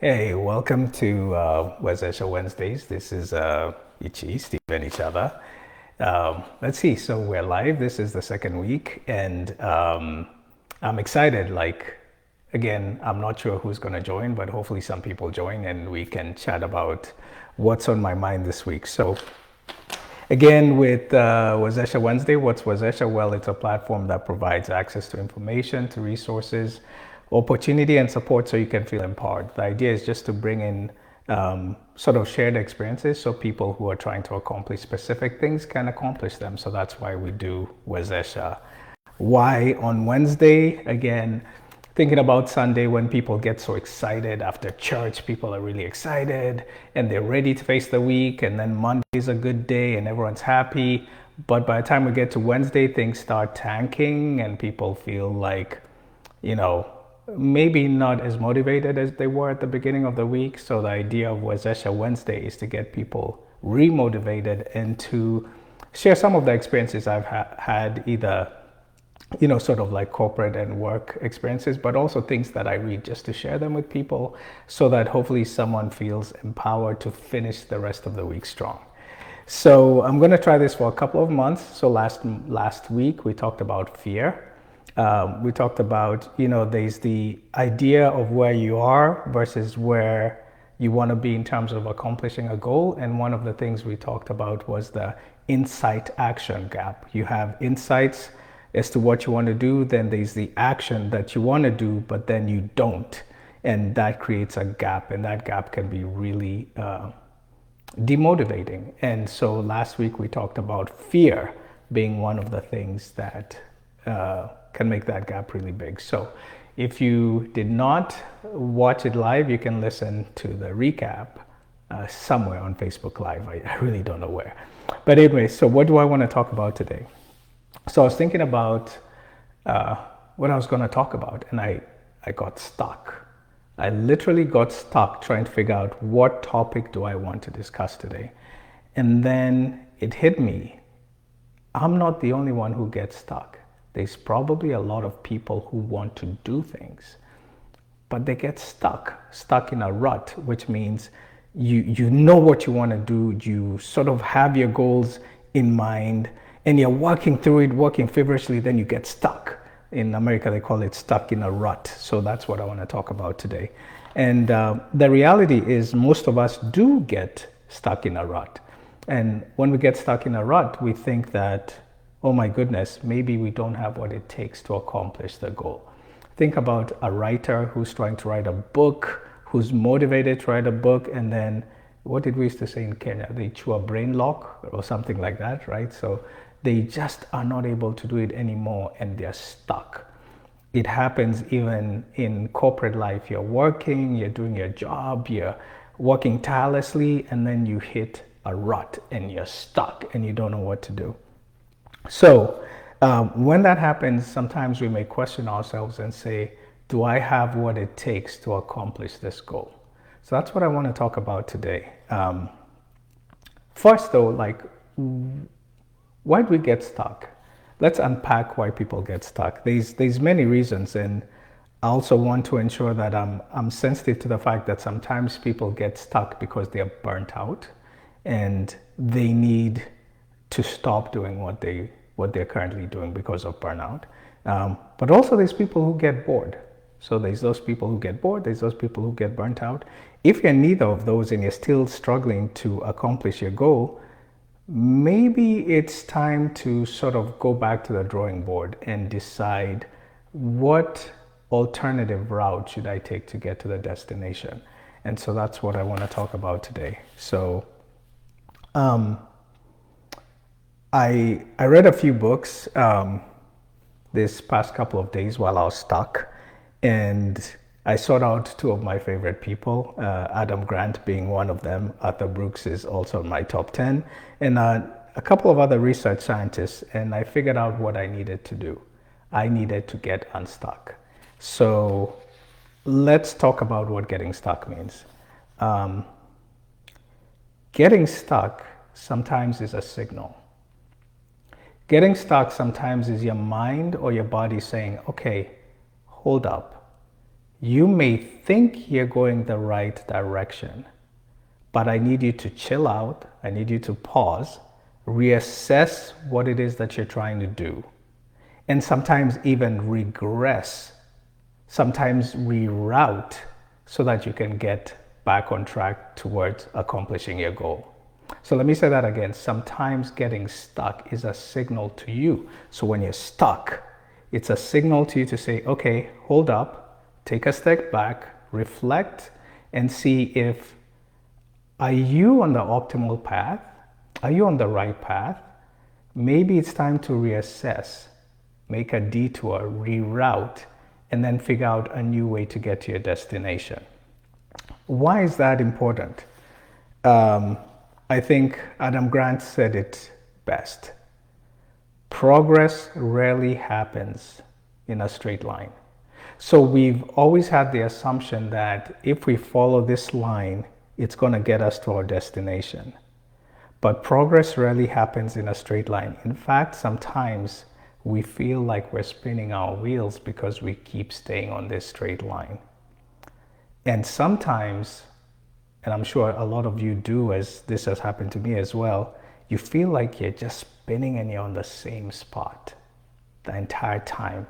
Hey, welcome to Wezesha Wednesdays. This is Ichi, Steve, and each other. Let's see. So we're live. This is the second week, and I'm excited. Again, I'm not sure who's going to join, but hopefully some people join, and we can chat about what's on my mind this week. So again, with Wezesha Wednesday, what's Wezesha? Well, it's a platform that provides access to information, to resources, opportunity, and support so you can feel empowered. The idea is just to bring in sort of shared experiences so people who are trying to accomplish specific things can accomplish them. So that's why we do Wezesha. Why on Wednesday? Again, thinking about Sunday when people get so excited after church, people are really excited and they're ready to face the week. And then Monday is a good day and everyone's happy. But by the time we get to Wednesday, things start tanking and people feel like, you know, maybe not as motivated as they were at the beginning of the week. So the idea of Wezesha Wednesday is to get people remotivated and to share some of the experiences I've had either sort of like corporate and work experiences, but also things that I read just to share them with people so that hopefully someone feels empowered to finish the rest of the week strong. So I'm going to try this for a couple of months. So last week we talked about fear. We talked about, there's the idea of where you are versus where you want to be in terms of accomplishing a goal. And one of the things we talked about was the insight action gap. You have insights as to what you want to do, then there's the action that you want to do, but then you don't. And that creates a gap, and that gap can be really demotivating. And so last week we talked about fear being one of the things that can make that gap really big. So if you did not watch it live, you can listen to the recap somewhere on Facebook Live. I really don't know where. But anyway, so what do I want to talk about today? So I was thinking about what I was going to talk about, and I got stuck. I literally got stuck trying to figure out what topic do I want to discuss today. And then it hit me. I'm not the only one who gets stuck. There's probably a lot of people who want to do things, but they get stuck in a rut, which means you know what you want to do. You sort of have your goals in mind, and you're working through it, working feverishly, then you get stuck. In America, they call it stuck in a rut. So that's what I want to talk about today. And the reality is most of us do get stuck in a rut. And when we get stuck in a rut, we think that, oh my goodness, maybe we don't have what it takes to accomplish the goal. Think about a writer who's trying to write a book, who's motivated to write a book, and then what did we used to say in Kenya? They chew a brain lock or something like that, right? So they just are not able to do it anymore and they're stuck. It happens even in corporate life. You're working, you're doing your job, you're working tirelessly, and then you hit a rut and you're stuck and you don't know what to do. So when that happens, sometimes we may question ourselves and say, do I have what it takes to accomplish this goal? So that's what I want to talk about today. First though, why do we get stuck? Let's unpack why people get stuck. There's many reasons, and I also want to ensure that I'm sensitive to the fact that sometimes people get stuck because they are burnt out and they need to stop doing what they're currently doing because of burnout. But also there's people who get bored. So there's those people who get bored, there's those people who get burnt out. If you're neither of those and you're still struggling to accomplish your goal, maybe it's time to sort of go back to the drawing board and decide what alternative route should I take to get to the destination. And so that's what I want to talk about today. So I read a few books this past couple of days while I was stuck, and I sought out two of my favorite people, Adam Grant being one of them. Arthur Brooks is also in my top 10, and a couple of other research scientists, and I figured out what I needed to do. I needed to get unstuck. So let's talk about what getting stuck means. Getting stuck sometimes is a signal. Getting stuck sometimes is your mind or your body saying, okay, hold up. You may think you're going the right direction, but I need you to chill out. I need you to pause, reassess what it is that you're trying to do, and sometimes even regress, sometimes reroute so that you can get back on track towards accomplishing your goal. So let me say that again. Sometimes getting stuck is a signal to you. So when you're stuck, it's a signal to you to say, okay, hold up, take a step back, reflect, and see if are you on the optimal path? Are you on the right path? Maybe it's time to reassess, make a detour, reroute, and then figure out a new way to get to your destination. Why is that important? I think Adam Grant said it best. Progress rarely happens in a straight line. So we've always had the assumption that if we follow this line, it's going to get us to our destination. But progress rarely happens in a straight line. In fact, sometimes we feel like we're spinning our wheels because we keep staying on this straight line. And sometimes, and I'm sure a lot of you do, as this has happened to me as well, you feel like you're just spinning and you're on the same spot the entire time.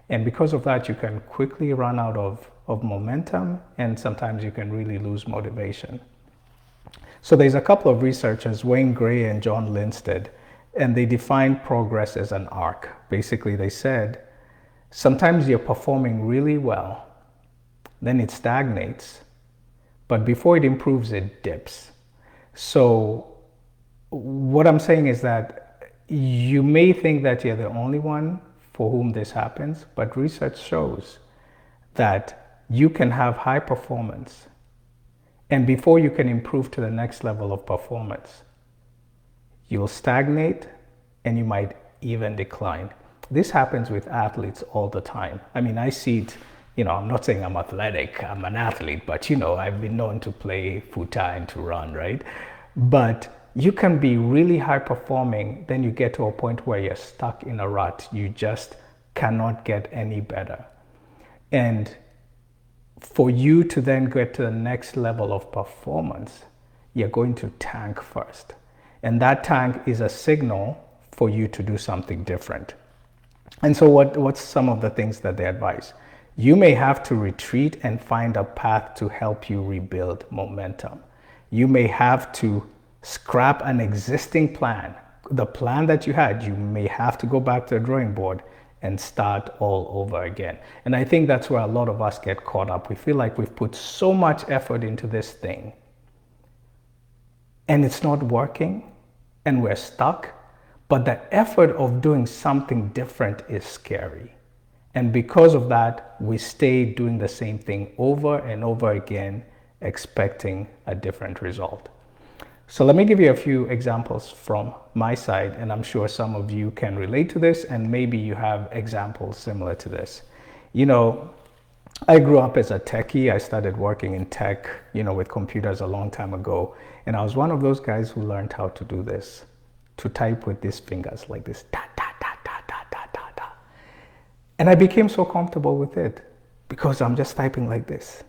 And because of that, you can quickly run out of momentum, and sometimes you can really lose motivation. So there's a couple of researchers, Wayne Gray and John Linstead, and they defined progress as an arc. Basically, they said, sometimes you're performing really well, then it stagnates, but before it improves, it dips. So what I'm saying is that you may think that you're the only one for whom this happens, but research shows that you can have high performance, and before you can improve to the next level of performance, you'll stagnate and you might even decline. This happens with athletes all the time. I mean, I see it, I'm not saying I'm athletic, I'm an athlete, but I've been known to play futa and to run, right? But you can be really high performing, then you get to a point where you're stuck in a rut. You just cannot get any better. And for you to then get to the next level of performance, you're going to tank first. And that tank is a signal for you to do something different. And so what's some of the things that they advise? You may have to retreat and find a path to help you rebuild momentum. You may have to scrap an existing plan. The plan that you had, you may have to go back to the drawing board and start all over again. And I think that's where a lot of us get caught up. We feel like we've put so much effort into this thing and it's not working and we're stuck. But the effort of doing something different is scary. And because of that, we stay doing the same thing over and over again, expecting a different result. So let me give you a few examples from my side, and I'm sure some of you can relate to this, and maybe you have examples similar to this. I grew up as a techie. I started working in tech, with computers a long time ago. And I was one of those guys who learned how to do this, to type with these fingers like this, da, da, da, da, da, da, da, da. And I became so comfortable with it because I'm just typing like this.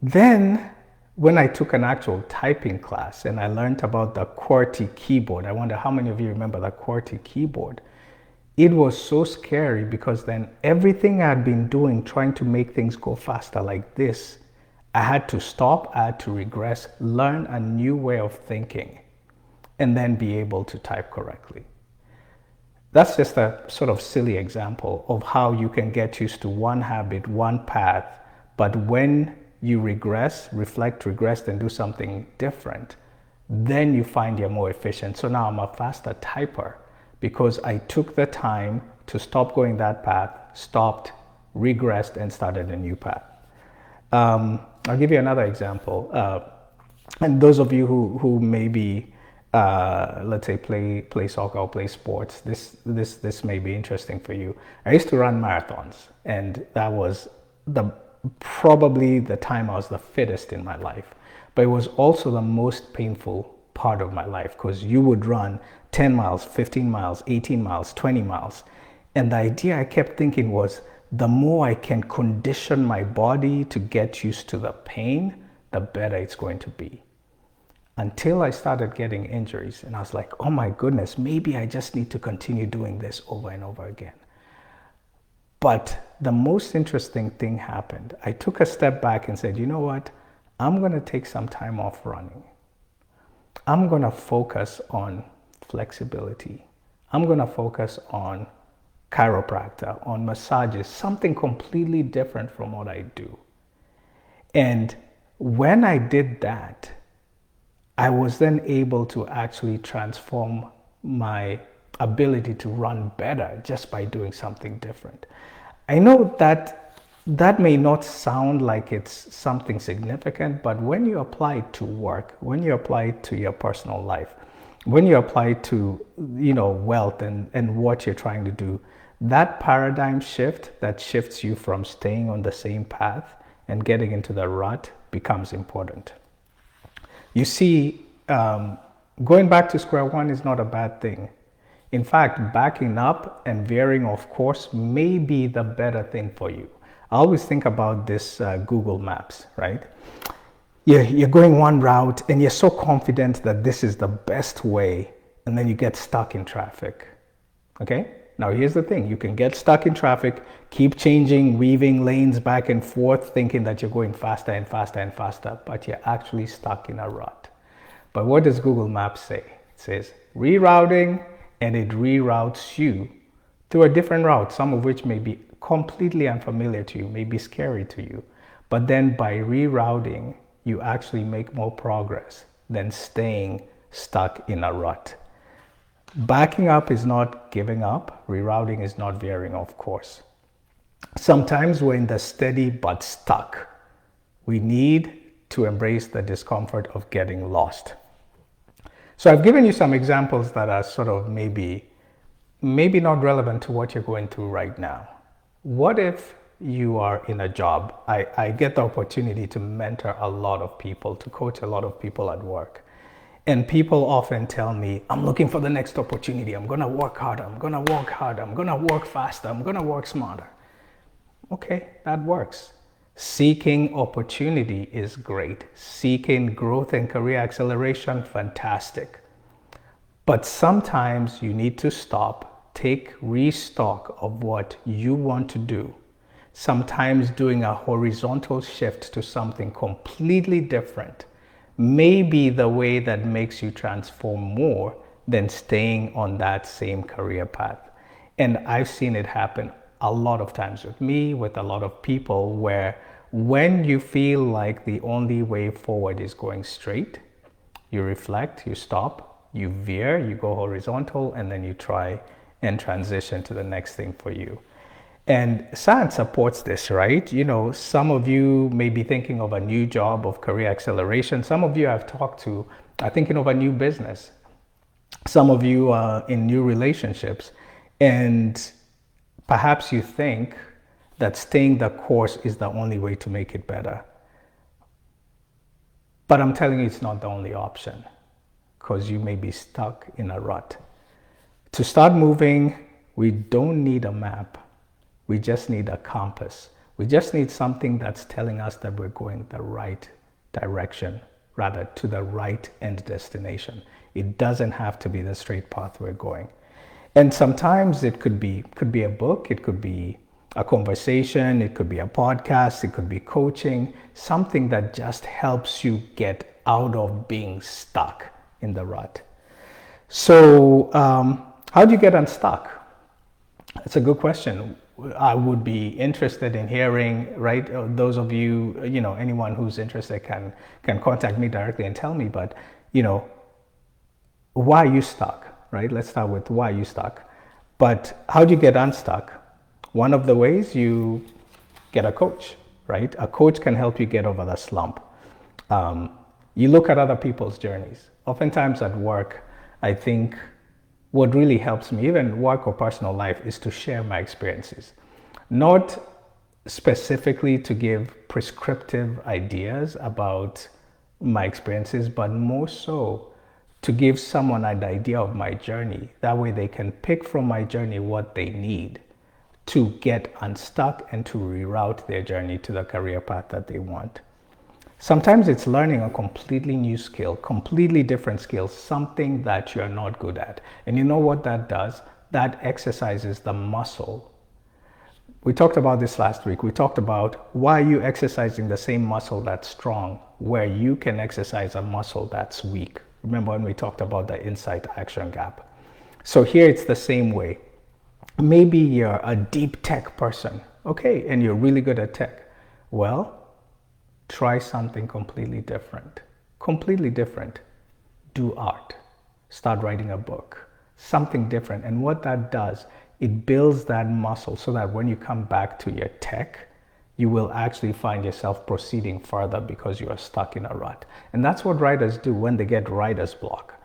Then when I took an actual typing class and I learned about the QWERTY keyboard, I wonder how many of you remember the QWERTY keyboard. It was so scary because then everything I had been doing, trying to make things go faster like this, I had to stop, I had to regress, learn a new way of thinking, and then be able to type correctly. That's just a sort of silly example of how you can get used to one habit, one path, but when you regress, reflect, regress, and do something different, then you find you're more efficient. So now I'm a faster typer because I took the time to stop going that path, stopped, regressed, and started a new path. I'll give you another example. And those of you who maybe let's say play soccer or play sports, this may be interesting for you. I used to run marathons, and that was probably the time I was the fittest in my life, but it was also the most painful part of my life because you would run 10 miles, 15 miles, 18 miles, 20 miles. And the idea I kept thinking was, the more I can condition my body to get used to the pain, the better it's going to be. Until I started getting injuries, and I was like, oh my goodness, maybe I just need to continue doing this over and over again. But the most interesting thing happened. I took a step back and said, you know what? I'm going to take some time off running. I'm going to focus on flexibility. I'm going to focus on chiropractor, on massages, something completely different from what I do. And when I did that, I was then able to actually transform my ability to run better just by doing something different. I know that that may not sound like it's something significant, but when you apply it to work, when you apply it to your personal life, when you apply it to, wealth and what you're trying to do, that paradigm shift that shifts you from staying on the same path and getting into the rut becomes important. You see, going back to square one is not a bad thing. In fact, backing up and veering off course may be the better thing for you. I always think about this Google Maps, right? You're going one route and you're so confident that this is the best way, and then you get stuck in traffic. Okay? Now here's the thing. You can get stuck in traffic, keep changing, weaving lanes back and forth, thinking that you're going faster and faster and faster, but you're actually stuck in a rut. But what does Google Maps say? It says rerouting, and it reroutes you through a different route, some of which may be completely unfamiliar to you, may be scary to you. But then by rerouting, you actually make more progress than staying stuck in a rut. Backing up is not giving up. Rerouting is not veering off course. Sometimes we're in the steady but stuck. We need to embrace the discomfort of getting lost. So I've given you some examples that are sort of maybe not relevant to what you're going through right now. What if you are in a job? I get the opportunity to mentor a lot of people, to coach a lot of people at work. And people often tell me, I'm looking for the next opportunity. I'm going to work harder. I'm going to work harder. I'm going to work faster. I'm going to work smarter. Okay, that works. Seeking opportunity is great. Seeking growth and career acceleration, fantastic. But sometimes you need to stop, take restock of what you want to do. Sometimes doing a horizontal shift to something completely different may be the way that makes you transform more than staying on that same career path. And I've seen it happen a lot of times with me, with a lot of people, where when you feel like the only way forward is going straight, you reflect, you stop, you veer, you go horizontal, and then you try and transition to the next thing for you. And science supports this, right? Some of you may be thinking of a new job, of career acceleration. Some of you I've talked to are thinking of a new business. Some of you are in new relationships. And perhaps you think that staying the course is the only way to make it better. But I'm telling you, it's not the only option, because you may be stuck in a rut. To start moving, we don't need a map. We just need a compass. We just need something that's telling us that we're going the right direction, rather to the right end destination. It doesn't have to be the straight path we're going. And sometimes it could be a book, it could be a conversation, it could be a podcast, it could be coaching, something that just helps you get out of being stuck in the rut. So how do you get unstuck? That's a good question. I would be interested in hearing, right? Those of you, anyone who's interested can contact me directly and tell me, but, why are you stuck, right? Let's start with why are you stuck. But how do you get unstuck? One of the ways, you get a coach, right? A coach can help you get over the slump. You look at other people's journeys. Oftentimes at work, I think what really helps me, even work or personal life, is to share my experiences. Not specifically to give prescriptive ideas about my experiences, but more so to give someone an idea of my journey. That way they can pick from my journey what they need to get unstuck and to reroute their journey to the career path that they want. Sometimes it's learning a completely new skill, completely different skill, something that you're not good at. And you know what that does? That exercises the muscle. We talked about this last week. We talked about why are you exercising the same muscle that's strong where you can exercise a muscle that's weak. Remember when we talked about the insight action gap? So here it's the same way. Maybe you're a deep tech person, okay, and you're really good at tech. Well, try something completely different. Completely different. Do art. Start writing a book. Something different. And what that does, it builds that muscle so that when you come back to your tech, you will actually find yourself proceeding further because you are stuck in a rut. And that's what writers do when they get writer's block.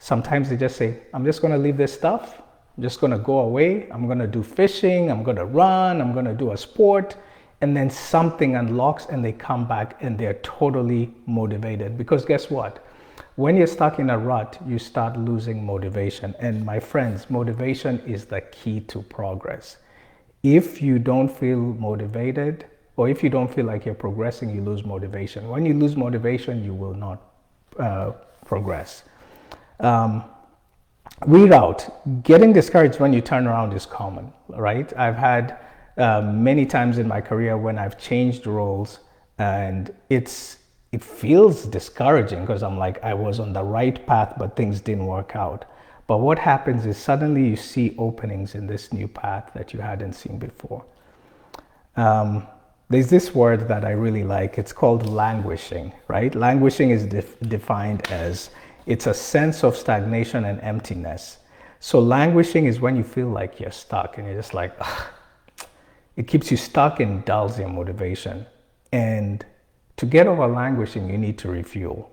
Sometimes they just say, I'm just going to leave this stuff. I'm just going to go away. I'm going to do fishing. I'm going to run. I'm going to do a sport. And then something unlocks and they come back and they're totally motivated. Because guess what? When you're stuck in a rut, you start losing motivation. And my friends, motivation is the key to progress. If you don't feel motivated, or if you don't feel like you're progressing, you lose motivation. When you lose motivation, you will not progress. Reroute. Getting discouraged when you turn around is common, right? I've had many times in my career when I've changed roles and it feels discouraging because I'm like, I was on the right path, but things didn't work out. But what happens is suddenly you see openings in this new path that you hadn't seen before. There's this word that I really like. It's called languishing, right? Languishing is defined as it's a sense of stagnation and emptiness. So languishing is when you feel like you're stuck and you're just like, ugh. It keeps you stuck and dulls your motivation. And to get over languishing, you need to refuel.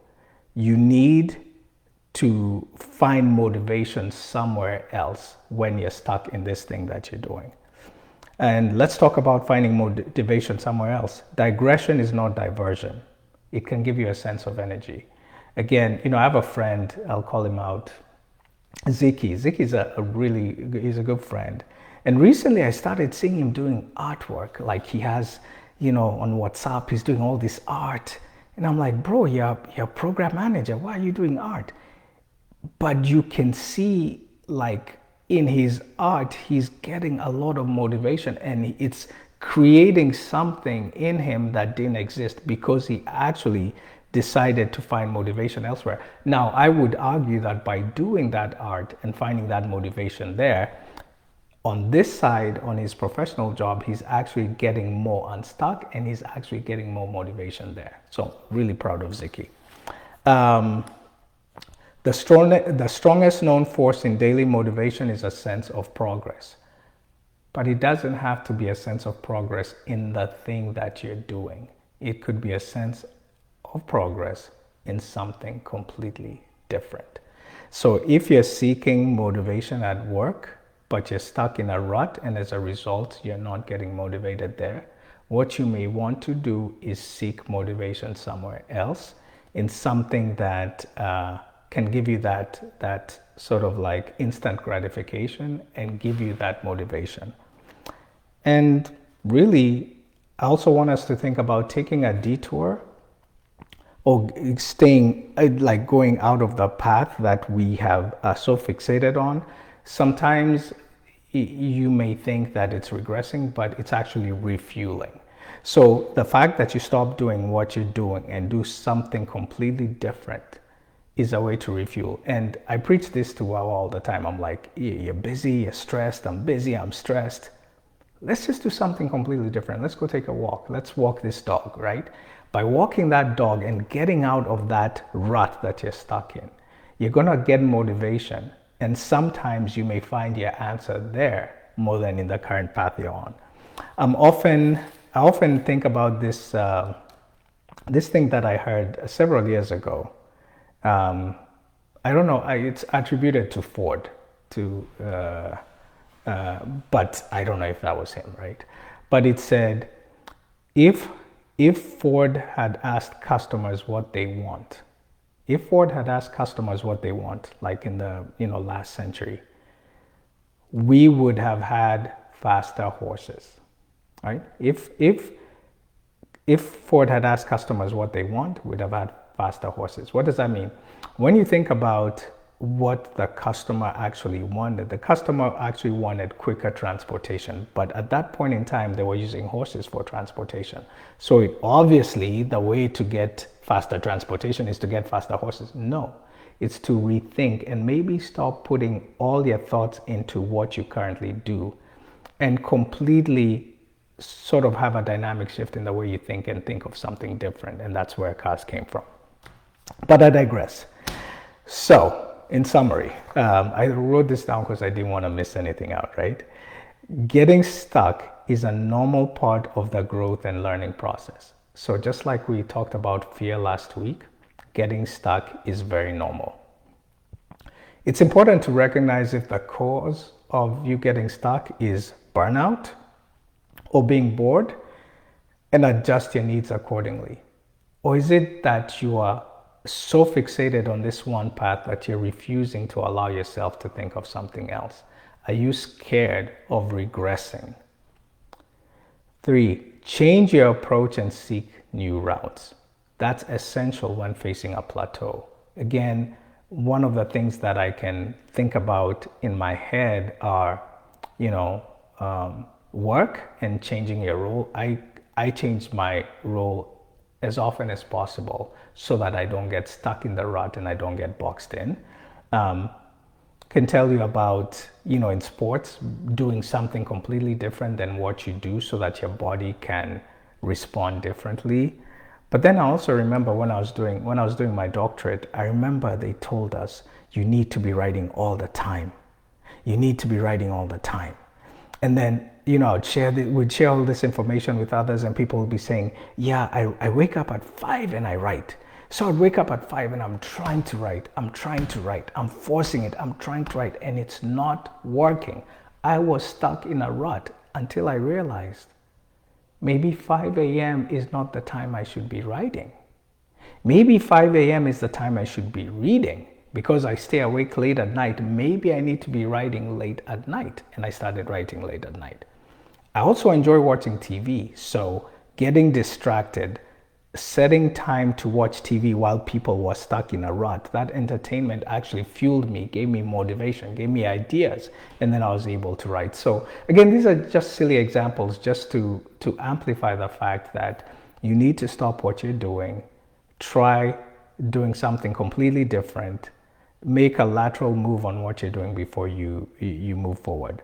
You need to find motivation somewhere else when you're stuck in this thing that you're doing. And let's talk about finding motivation somewhere else. Digression is not diversion. It can give you a sense of energy. Again, I have a friend, I'll call him out, Ziki. Ziki's he's a good friend. And recently I started seeing him doing artwork. Like he has, on WhatsApp, he's doing all this art. And I'm like, bro, you're a program manager. Why are you doing art? But you can see like in his art, he's getting a lot of motivation and it's creating something in him that didn't exist because he actually decided to find motivation elsewhere. Now, I would argue that by doing that art and finding that motivation there, on this side, on his professional job, he's actually getting more unstuck and he's actually getting more motivation there. So really proud of Ziki. The strongest known force in daily motivation is a sense of progress. But it doesn't have to be a sense of progress in the thing that you're doing. It could be a sense of progress in something completely different. So if you're seeking motivation at work, but you're stuck in a rut and as a result, you're not getting motivated there, what you may want to do is seek motivation somewhere else in something that can give you that sort of like instant gratification and give you that motivation. And really, I also want us to think about taking a detour or staying, like going out of the path that we have so fixated on. Sometimes you may think that it's regressing, but it's actually refueling. So the fact that you stop doing what you're doing and do something completely different is a way to refuel. And I preach this to Wawa all the time. I'm like, you're busy, you're stressed, I'm busy, I'm stressed. Let's just do something completely different. Let's go take a walk. Let's walk this dog, right? By walking that dog and getting out of that rut that you're stuck in, you're gonna get motivation. And sometimes you may find your answer there more than in the current path you're on. I often think about this thing that I heard several years ago. I don't know, it's attributed to Ford, but I don't know if that was him, right? But it said, if Ford had asked customers what they want, like in the last century, we would have had faster horses, right? If Ford had asked customers what they want, we'd have had faster horses. What does that mean? When you think about what the customer actually wanted, the customer actually wanted quicker transportation. But at that point in time, they were using horses for transportation. So obviously, the way to get faster transportation is to get faster horses. No, it's to rethink and maybe stop putting all your thoughts into what you currently do and completely sort of have a dynamic shift in the way you think and think of something different. And that's where cars came from. But I digress. So, in summary, I wrote this down because I didn't want to miss anything out, right? Getting stuck is a normal part of the growth and learning process. So just like we talked about fear last week, getting stuck is very normal. It's important to recognize if the cause of you getting stuck is burnout or being bored and adjust your needs accordingly. Or is it that you are so fixated on this one path that you're refusing to allow yourself to think of something else? Are you scared of regressing? 3, change your approach and seek new routes. That's essential when facing a plateau. Again, one of the things that I can think about in my head are, work and changing your role. I change my role as often as possible so that I don't get stuck in the rut and I don't get boxed in. Can tell you about, in sports, doing something completely different than what you do so that your body can respond differently. But then I also remember when I was doing my doctorate, I remember they told us, you need to be writing all the time. You need to be writing all the time. And then, we'd share all this information with others and people would be saying, yeah, I wake up at 5 and I write. So I'd wake up at 5 and I'm trying to write, I'm forcing it, I'm trying to write, and it's not working. I was stuck in a rut until I realized maybe 5 a.m. is not the time I should be writing. Maybe 5 a.m. is the time I should be reading. Because I stay awake late at night, maybe I need to be writing late at night. And I started writing late at night. I also enjoy watching TV, so getting distracted, setting time to watch TV while people were stuck in a rut, that entertainment actually fueled me, gave me motivation, gave me ideas, and then I was able to write. So again, these are just silly examples just to amplify the fact that you need to stop what you're doing, try doing something completely different, make a lateral move on what you're doing before you move forward.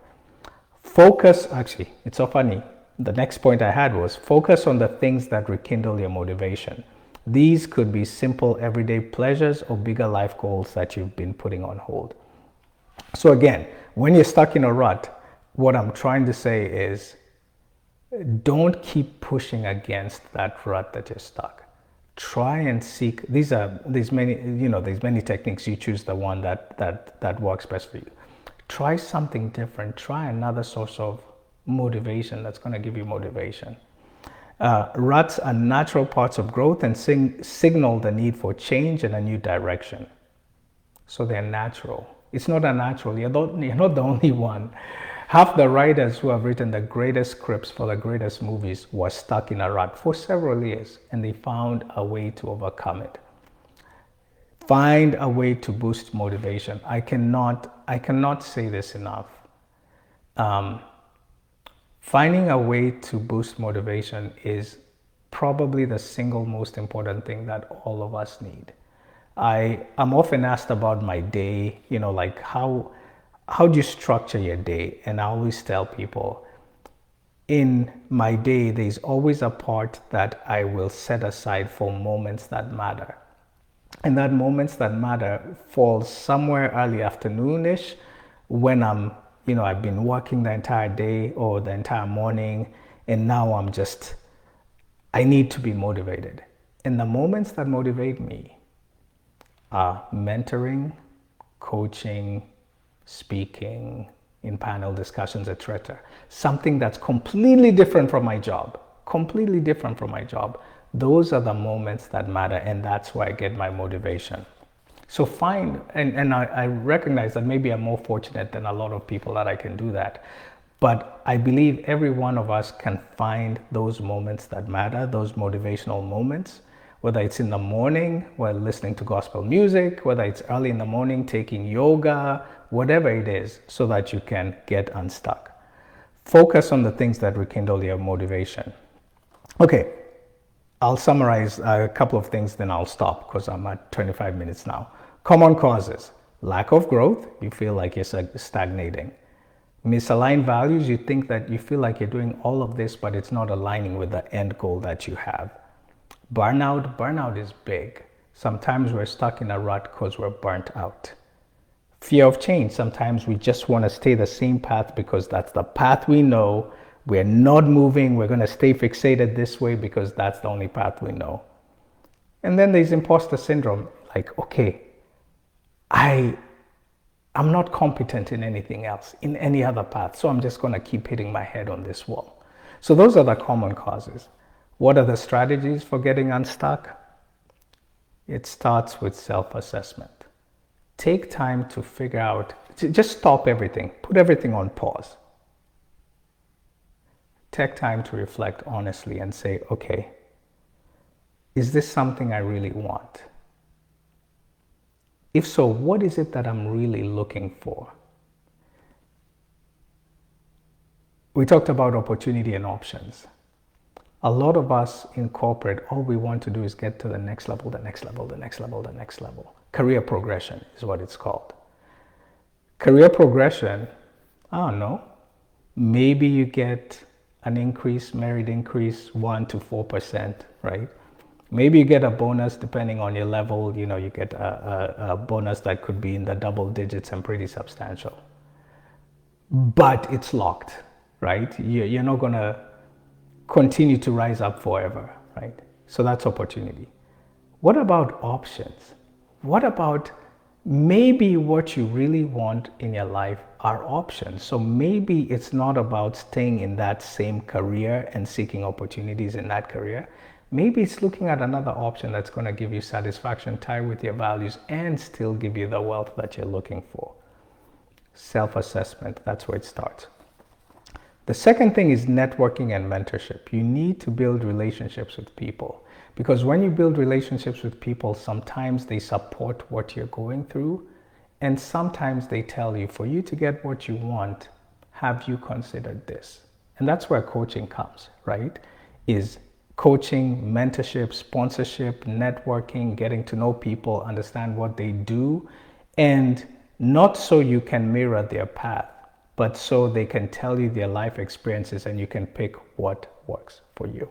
Focus, actually, it's so funny. The next point I had was focus on the things that rekindle your motivation. These could be simple everyday pleasures or bigger life goals that you've been putting on hold. So again, when you're stuck in a rut, what I'm trying to say is don't keep pushing against that rut that you're stuck. Try and seek, there's many techniques. You choose the one that works best for you. Try something different. Try another source of motivation that's going to give you motivation. Ruts are natural parts of growth and signal the need for change and a new direction. So they're natural. It's not unnatural. You're not the only one. Half the writers who have written the greatest scripts for the greatest movies were stuck in a rut for several years, and they found a way to overcome it. Find a way to boost motivation. I cannot say this enough. Finding a way to boost motivation is probably the single most important thing that all of us need. I'm often asked about my day, like how do you structure your day? And I always tell people, in my day, there's always a part that I will set aside for moments that matter. And that moments that matter falls somewhere early afternoonish when I've been working the entire day or the entire morning, and now I need to be motivated. And the moments that motivate me are mentoring, coaching, speaking in panel discussions, etc. Something that's completely different from my job. Those are the moments that matter, and that's where I get my motivation. So find, and I recognize that maybe I'm more fortunate than a lot of people that I can do that. But I believe every one of us can find those moments that matter, those motivational moments, whether it's in the morning while listening to gospel music, whether it's early in the morning taking yoga, whatever it is, so that you can get unstuck. Focus on the things that rekindle your motivation. Okay, I'll summarize a couple of things, then I'll stop because I'm at 25 minutes now. Common causes: lack of growth, you feel like you're stagnating. Misaligned values, you think that you feel like you're doing all of this, but it's not aligning with the end goal that you have. Burnout is big. Sometimes we're stuck in a rut because we're burnt out. Fear of change, sometimes we just want to stay the same path because that's the path we know. We're not moving, we're going to stay fixated this way because that's the only path we know. And then there's imposter syndrome, like, okay, I'm not competent in anything else, in any other path, so I'm just going to keep hitting my head on this wall. So those are the common causes. What are the strategies for getting unstuck? It starts with self-assessment. Take time to figure out, just stop everything, put everything on pause. Take time to reflect honestly and say, okay, is this something I really want? If so, what is it that I'm really looking for? We talked about opportunity and options. A lot of us in corporate, all we want to do is get to the next level, the next level, the next level, the next level. Career progression is what it's called. Career progression, I don't know, maybe you get an increase, merit increase, 1 to 4%, right? Maybe you get a bonus depending on your level. You know, you get a bonus that could be in the double digits and pretty substantial. But it's locked, right? You're not going to continue to rise up forever, right? So that's opportunity. What about options? What about maybe what you really want in your life are options? So maybe it's not about staying in that same career and seeking opportunities in that career. Maybe it's looking at another option that's going to give you satisfaction, tie with your values, and still give you the wealth that you're looking for. Self-assessment, that's where it starts. The second thing is networking and mentorship. You need to build relationships with people, because when you build relationships with people, sometimes they support what you're going through, and sometimes they tell you, for you to get what you want, have you considered this? And that's where coaching comes, right? Is coaching, mentorship, sponsorship, networking, getting to know people, understand what they do, and not so you can mirror their path, but so they can tell you their life experiences and you can pick what works for you.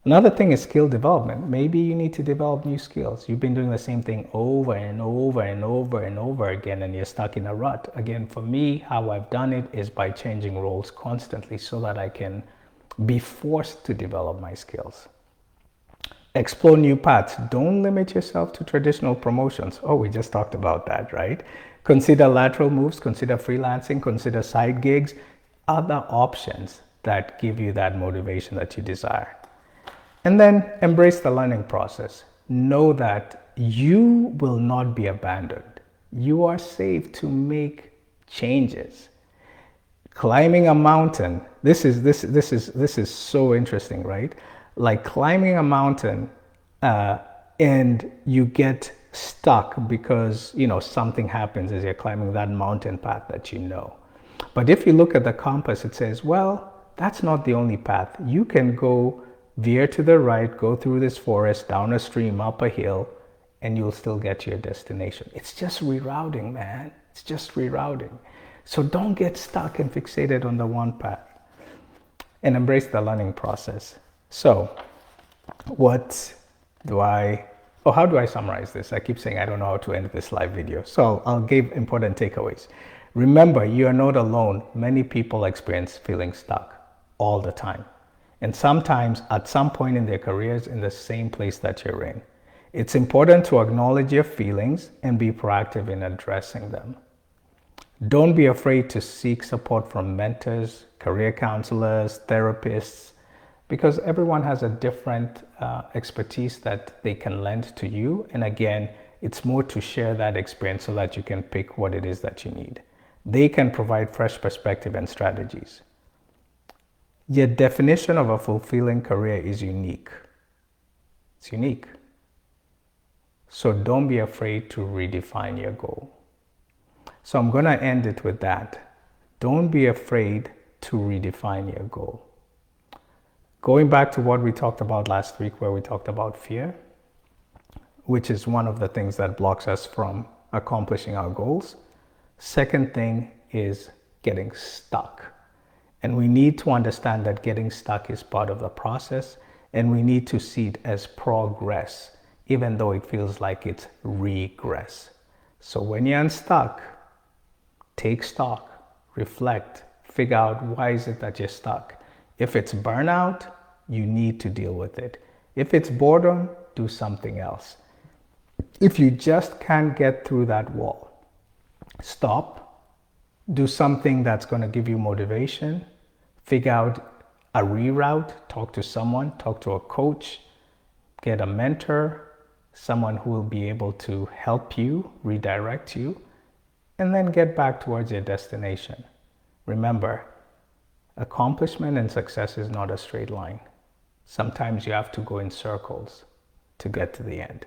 Another thing is skill development. Maybe you need to develop new skills. You've been doing the same thing over and over and over and over again, and you're stuck in a rut. Again, for me, how I've done it is by changing roles constantly so that I can be forced to develop my skills. Explore new paths. Don't limit yourself to traditional promotions. Oh, we just talked about that, right? Consider lateral moves, consider freelancing, consider side gigs, other options that give you that motivation that you desire. And then embrace the learning process. Know that you will not be abandoned. You are safe to make changes. Climbing a mountain. This is so interesting, right? Like climbing a mountain and you get stuck because something happens as you're climbing that mountain path that you know. But if you look at the compass, it says, well, that's not the only path. You can go veer to the right, go through this forest, down a stream, up a hill, and you'll still get to your destination. It's just rerouting, man. It's just rerouting. So don't get stuck and fixated on the one path, and embrace the learning process. So how do I summarize this? I keep saying I don't know how to end this live video. So I'll give important takeaways. Remember, you are not alone. Many people experience feeling stuck all the time. And sometimes at some point in their careers in the same place that you're in. It's important to acknowledge your feelings and be proactive in addressing them. Don't be afraid to seek support from mentors, career counselors, therapists, because everyone has a different expertise that they can lend to you. And again, it's more to share that experience so that you can pick what it is that you need. They can provide fresh perspective and strategies. Your definition of a fulfilling career is unique. It's unique. So don't be afraid to redefine your goal. So I'm going to end it with that. Don't be afraid to redefine your goal. Going back to what we talked about last week, where we talked about fear, which is one of the things that blocks us from accomplishing our goals. Second thing is getting stuck. And we need to understand that getting stuck is part of the process, and we need to see it as progress, even though it feels like it's regress. So when you're unstuck, take stock, reflect, figure out why is it that you're stuck. If it's burnout, you need to deal with it. If it's boredom, do something else. If you just can't get through that wall, stop, do something that's going to give you motivation, figure out a reroute, talk to someone, talk to a coach, get a mentor, someone who will be able to help you, redirect you, and then get back towards your destination. Remember, accomplishment and success is not a straight line. Sometimes you have to go in circles to get to the end.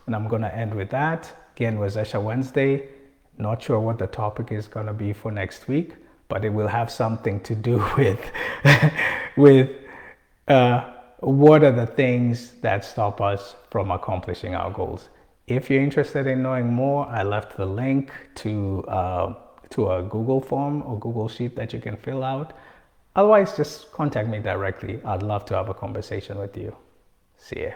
And I'm going to end with that. Again, Wezesha Wednesday. Not sure what the topic is going to be for next week, but it will have something to do with, with what are the things that stop us from accomplishing our goals. If you're interested in knowing more, I left the link to a Google form or Google Sheet that you can fill out. Otherwise, just contact me directly. I'd love to have a conversation with you. See ya.